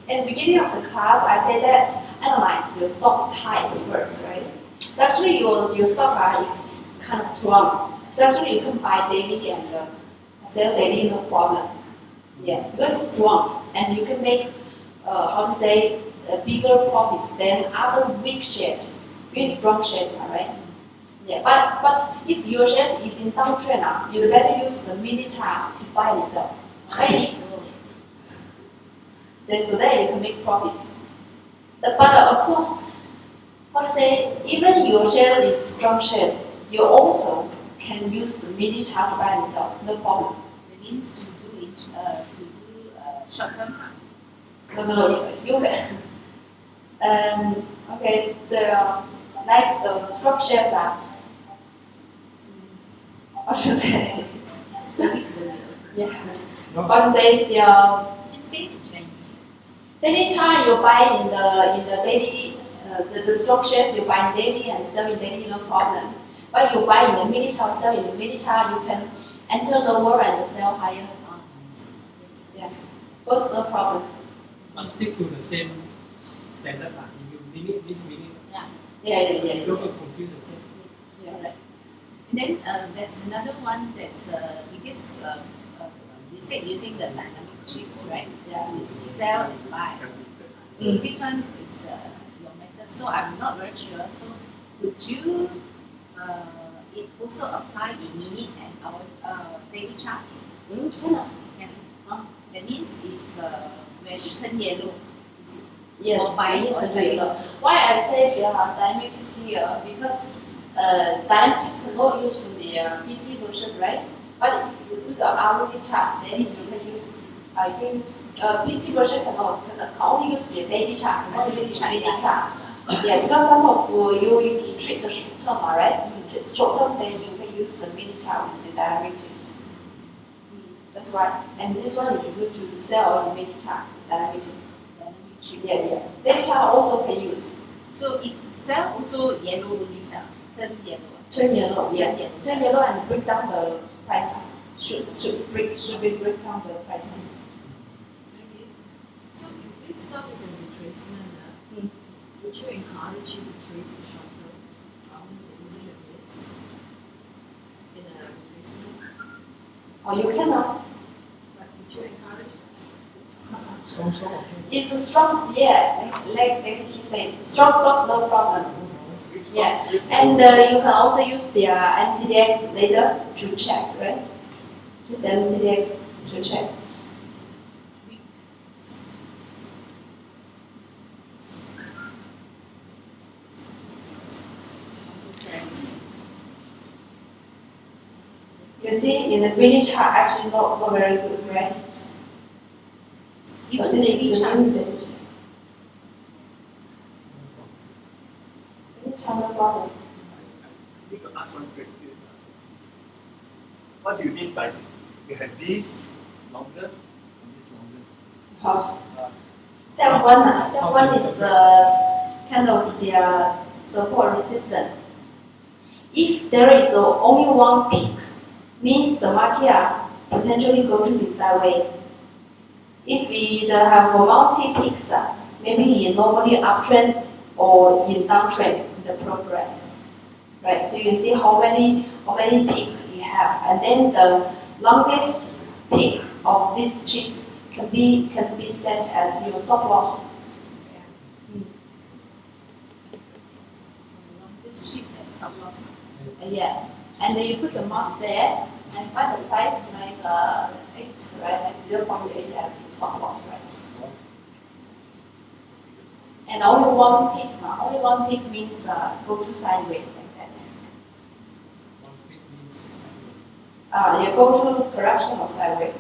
in the beginning of the class, I said that analyze your stock type first, right? So actually, your stock is kind of strong. So actually, you can buy daily and sell daily, no problem. Yeah, because it's strong, and you can make how to say bigger profits than other weak shares, with strong shares, right? Yeah, but if your shares is in downtrend, you better use the mini chart to buy and sell. Right? Then so that you can make profits. But of course, how to say, even your shares is strong shares, you also can use the mini chart to buy and sell, no problem. That means to do short term. No, you can. Okay, like the strong shares are. How to say? Slowly. Yeah. How to say the You say it in Chinese. daily chart you buy in the daily the stock shares you buy in daily and sell in daily, no problem. But you buy in the mini chart, sell in the mini chart, you can enter lower and sell higher. Yeah, both no problem. But stick to the same standard. If you limit this limit, Yeah. don't get confused yourself. Yeah, right. And then there's another one that's because you said using the dynamic chips, right? Yeah. To sell and buy. So this one is your method. So I'm not very sure. So would you it also apply in mini and our daily chart? Can. Can. That means it's when it turn yellow. Is it? Yes, Or buy you or need to sell say it that. also. Why I say dynamic tips here because dynamic tips cannot use in the PC version, right? But if you do the hourly chart, then you can use. You can use PC version can only use the daily chart, cannot use the mini chart. Yeah, because some of you need to treat the short term, right? Short term, then you can use the mini chart with the dynamic tips. That's why. And this one is good to sell in mini chart, dynamic tips. chip. Yeah. Daily chart also can use. So if sell also yellow this turn yellow. Turn yellow, yeah. Turn yellow. Turn yellow and break down the price. Should break down the price. Okay. So if this stock is a retracement, Mm. would you encourage you to trade the short term using the bids in a retracement? Or you cannot. But would you encourage So okay. It's a strong, yeah, like he said, strong stock, no problem. Yeah, and you can also use their MCDX later to check, right? Just MCDX to check. You see, in the British chart, actually not very good, right? Even But this daily is the chart. new daily chart. Daily chart, no problem. I need to ask one question. What do you mean by you have this longest and this longest? Huh. Uh, That one is kind of their support resistance. If there is only one peak, means the market potentially go to the sideways. If we have multi peaks, maybe in normally uptrend or in downtrend in the progress, right? So you see how many peak you have, and then the longest peak of these chips can be set as your stop loss. This chip has stop loss. Yeah, and then you put the mask there and find the price like 8, right? Like 0.8 as your stop loss price. And only one peak. Only one peak means go to sideways like that. One bit means You go to correction or sideways.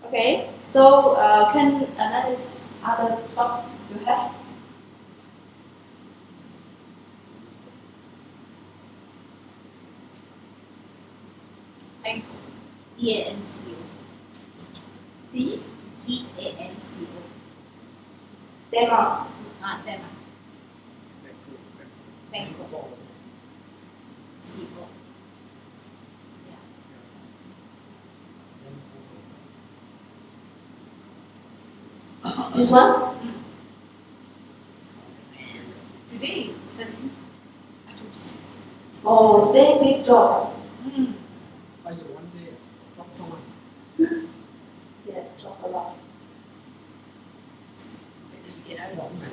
Okay, so can analyze other stocks you have? Thanks. DANCO. D. DANCO. Demo. Dema. Thanko. CO. This one? Today, suddenly. Oh, today big drop. by the one day from someone. Yeah, drop a lot. whether you get out of this?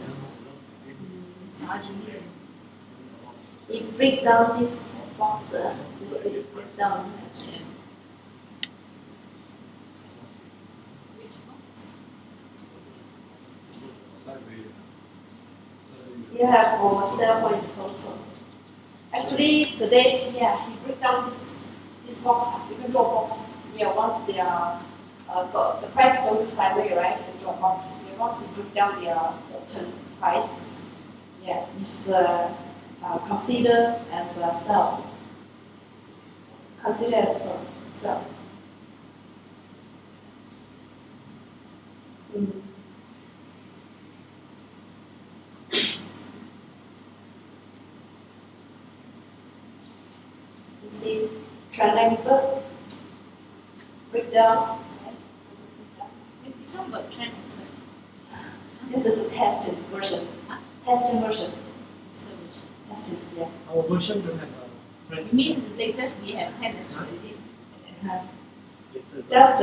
Sergeant. It breaks down this box. It breaks down. Yeah. Which box? You have for sell point also. Actually, today, yeah, he break down this box. You can draw box. Yeah, once they are got the price goes to sideways, right? You can draw box. Yeah, once you break down their bottom price, yeah, it's considered as a sell. Consider as a sell. Mm. You see, trend expert, breakdown. This one got trend as well. This is a tested version. Testing version. It's the version. Testing, yeah. Our version don't have a trend. You mean later we have 10 as well, is it? Just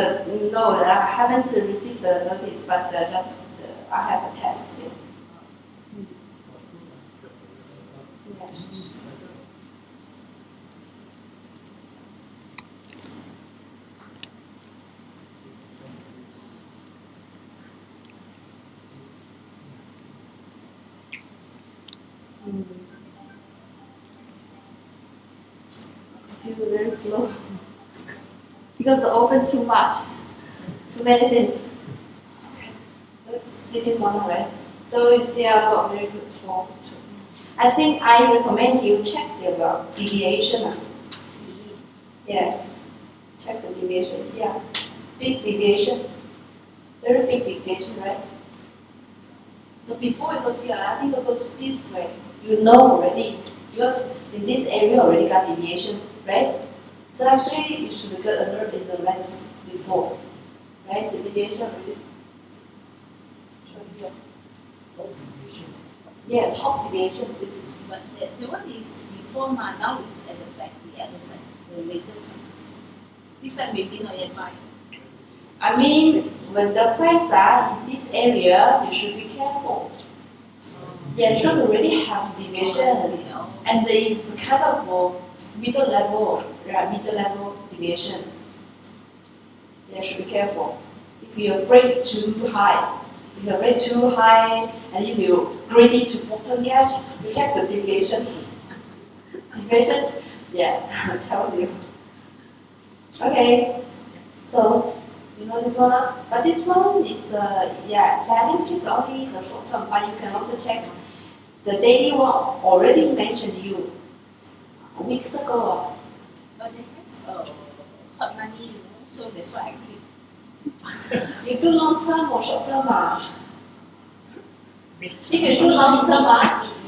no, I haven't received the notice, but just I have a test. Yeah. Yeah. DE is better. Mm. I feel very slow because I open too much, too many things. Okay, let's see this one, right? So you see, I got very good for. I think I recommend you check the deviation. Yeah, check the deviations. Yeah, big deviation, very big deviation, right? So before you go to here, I think you go to this way. You know already, because in this area already got deviation, right? So actually you should get alert in the lens before, right? The deviation already. Show here. Yeah, top deviation. This is. But the one is before now is at the back, the other side, the latest one. This one maybe not yet buy. I mean, when the price are in this area, you should be careful. Yeah, because already have deviation, and there is kind of a middle level, right? Middle level deviation. Yeah, should be careful. If you're afraid it's too high, if you're afraid too high, and if you're greedy to bottom catch, you check the deviation. Deviation, yeah, tells you. Okay, so you know this one, but this one is yeah, planning is only the short term, but you can also check the daily one already mentioned you weeks ago. But they have hot money, you know, so that's why I keep. You do long term or short term? Mix. If you do long term,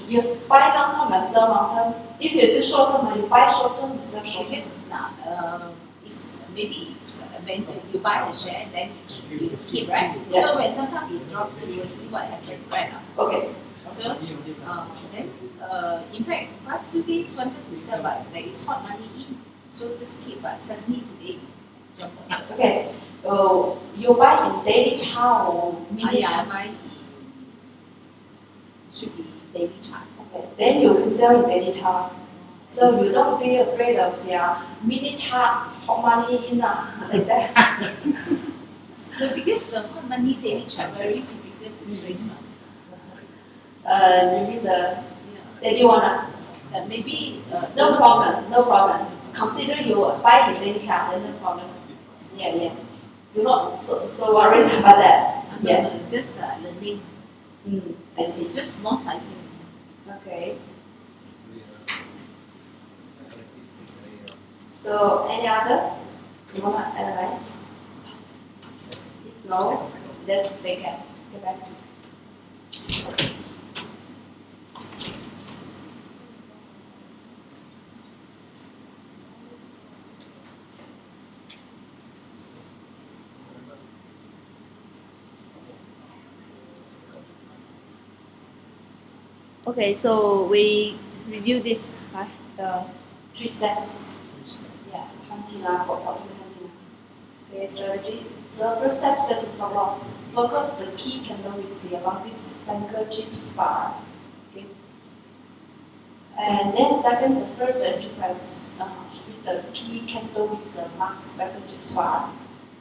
you buy long term and sell long term. If you do short term, you buy short term and sell short term. Because now it's maybe it's when you buy the share, then you keep, right? Yeah. So when sometimes it drops, you will see what happened right now. Okay. So then in fact, past 2 days wanted to sell, but there is hot money in, so just keep. But suddenly today it jump on. Okay. You buy in daily chart or mini Yeah, I chart? buy in, should be daily chart. Okay. Then you can sell in daily chart. So you don't be afraid of their mini chart hot money in like that. No, because the hot money daily chart very difficult to trace one. You mean the Yeah. daily one? That maybe No problem, no problem. Consider you buy in daily chart, then no problem. Yeah, yeah. Do not so worries about that. no, Yeah. no, just learning, I see. just more sizing. Okay. So any other you wanna analyze? If no, let's get back to. Okay, so we review this, right? The 3 steps. Yeah, hunting for property hunting. Okay, strategy. So first step, set a stop loss. Focus the key candle with the longest handkerchief bar. Okay. And then second, the first entry price with the key candle with the last handkerchief bar.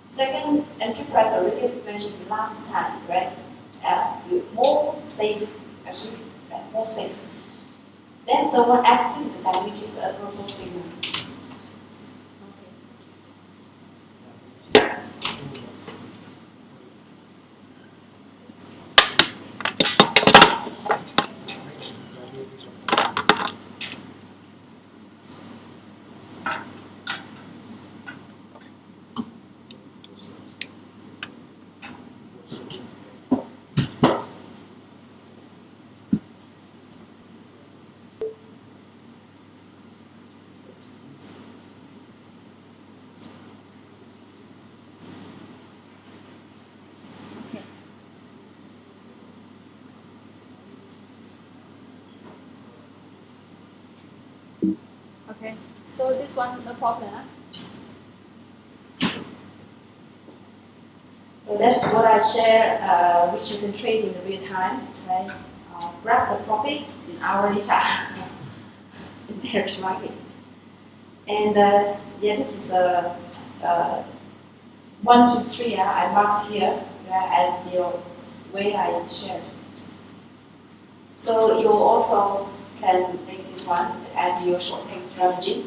Second entry price already mentioned last time, right? You more safe, actually, right? More safe. Then the one axis, the which is a purple signal. Okay, so this one no problem. So that's what I share, which you can trade in real time, right? Grab the profit in hourly chart in bearish market. And yeah, this is the 1, 2, 3 I marked here as the way I shared. So you also can make this one as your short-term strategy.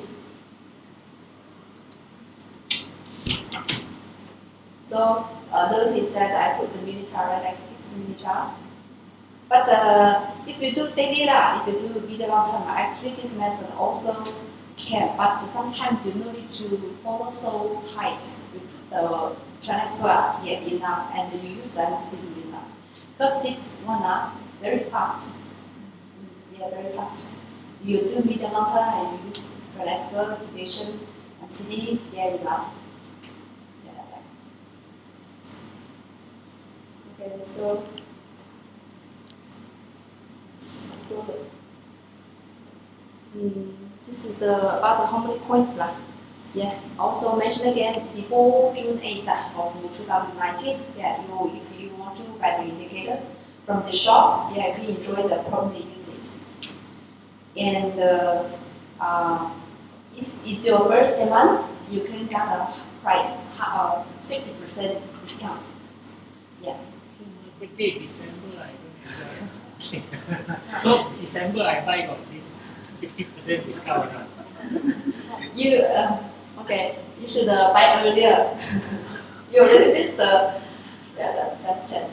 So notice that I put the mini chart right like this mini chart. But if you do daily, if you do mid long term, actually this method also can, but sometimes you no need to follow so tight. You put the transfer here enough, and you use the MCD enough. Because this one very fast. Yeah, very fast. You do medium long term and you use transfer, equation, MCD, yeah, enough. Yeah, like that. Okay, so this is about the how many coins lah. Yeah. Also mention again before June 8th of 2019. Yeah, if you want to buy the indicator from the shop, yeah, you can enjoy the permanent usage. And if it's your birthday month, you can get a price 50% discount. Yeah. Birthday December, I don't enjoy. So December I buy got this 50% discount. You okay? You should buy earlier. You already missed the best chance.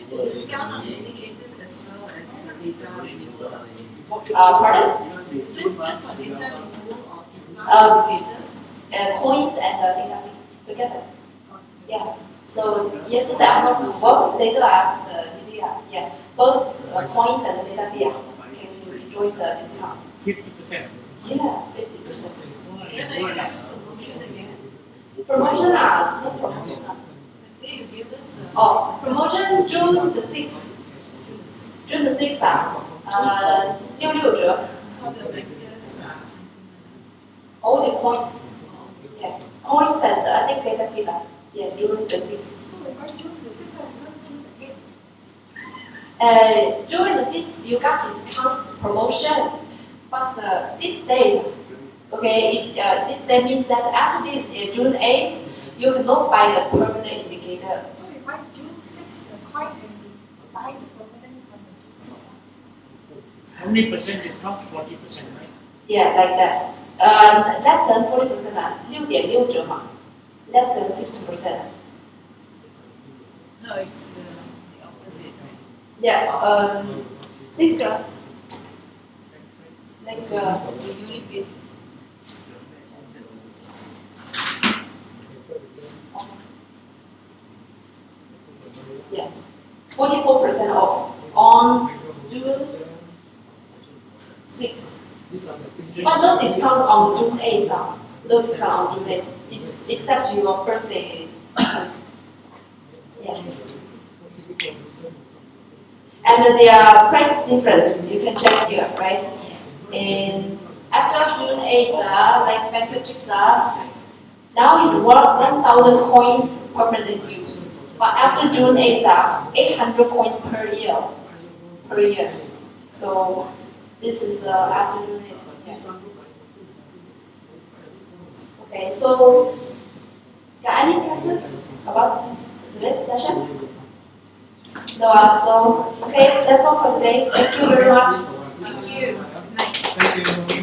The discount on the indicators as well as the data renewal. Pardon? Is it just for data renewal or plus indicators? Coins and data together. Yeah. So yesterday I'm not confirmed. Later I asked Lydia. Yeah. Both coins and data can enjoy the discount. 50%. Yeah, 50%. Then you have a promotion again. Promotion no promotion. The day you give us promotion June the 6th. June the 6th 66折. For the bankers. All the coins. Yeah. Coins and I think data yeah, June the 6th. So if I June the 6th, it's not June the 8th. During this, you got discount promotion, but this day, okay, this day means that after this June 8th, you cannot buy the permanent indicator. So if I June 6th, the coin and buy the permanent on the June 6th. How many percent discount? 40%, right? Yeah, like that. Less than 40%6.6折嘛 less than 60%. No, it's the opposite, right? Yeah, like The unit basis. yeah, 44% off on June 6th. But no discount on June 8th. No discount on June 8th. It's except your birthday. Yeah. And the price difference you can check here, right? And after June 8th, like banquet chips now it's 1,000 coins permanent use. But after June 8th, 800 coins per year. So this is after June 8th. Yeah. Okay, so got any questions about this session? No, so okay, that's all for today. Thank you very much. Thank you. Good night. Thank you.